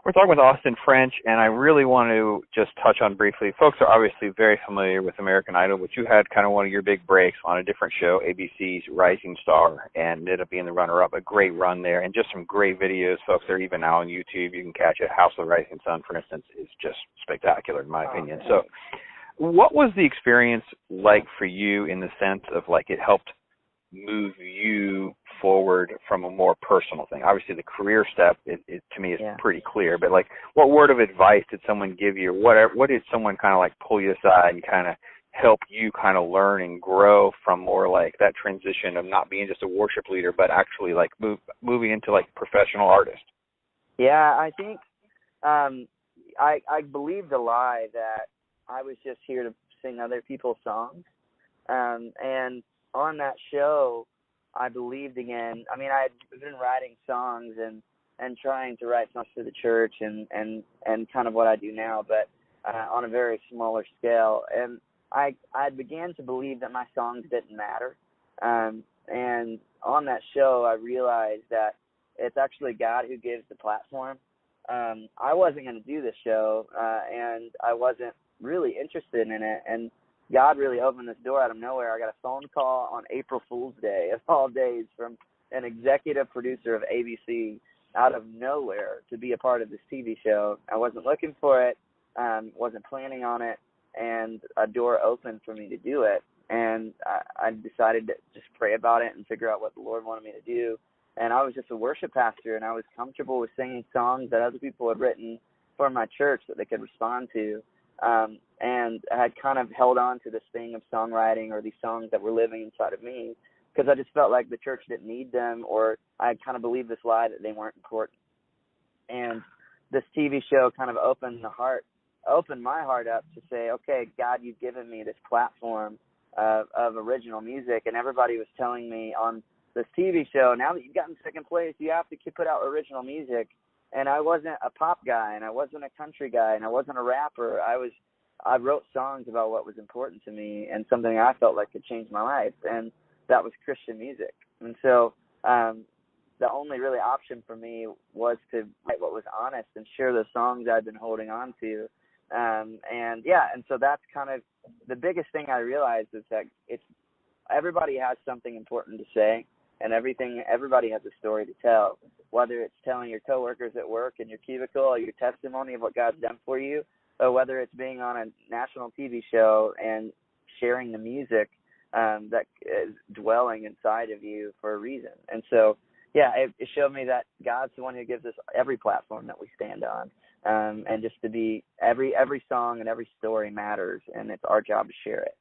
We're talking with Austin French, and I really want to just touch on briefly. Folks are obviously very familiar with American Idol, but you had kind of one of your big breaks on a different show, ABC's Rising Star, and ended up being the runner-up. A great run there, and just some great videos, folks. They're even now on YouTube. You can catch it. House of the Rising Sun, for instance, is just spectacular, in my opinion. So what was the experience like for you in the sense of, like, it helped move you forward from a more personal thing? Obviously the career step it to me is pretty clear, but like what word of advice did someone give you, or what did someone kind of like pull you aside and kind of help you kind of learn and grow from more like that transition of not being just a worship leader but actually like moving into like professional artist? I think I believed a lie that I was just here to sing other people's songs, and on that show, I believed again. I mean, I had been writing songs and trying to write songs for the church and kind of what I do now, but on a very smaller scale. And I began to believe that my songs didn't matter. And on that show, I realized that it's actually God who gives the platform. I wasn't going to do this show, and I wasn't really interested in it. And God really opened this door out of nowhere. I got a phone call on April Fool's Day, of all days, from an executive producer of ABC out of nowhere to be a part of this TV show. I wasn't looking for it, wasn't planning on it, and a door opened for me to do it. And I decided to just pray about it and figure out what the Lord wanted me to do. And I was just a worship pastor, and I was comfortable with singing songs that other people had written for my church that they could respond to. And I had kind of held on to this thing of songwriting or these songs that were living inside of me because I just felt like the church didn't need them, or I kind of believed this lie that they weren't important. And this TV show kind of opened my heart up to say, okay, God, you've given me this platform of original music, and everybody was telling me on this TV show, now that you've gotten second place, you have to put out original music. And I wasn't a pop guy, and I wasn't a country guy, and I wasn't a rapper. I wrote songs about what was important to me and something I felt like could change my life, and that was Christian music. And so the only really option for me was to write what was honest and share those songs I'd been holding on to. And so that's kind of the biggest thing I realized is that everybody has something important to say, and everybody has a story to tell, whether it's telling your coworkers at work in your cubicle or your testimony of what God's done for you, or whether it's being on a national TV show and sharing the music that is dwelling inside of you for a reason. And so, it showed me that God's the one who gives us every platform that we stand on, and just to be every song and every story matters, and it's our job to share it.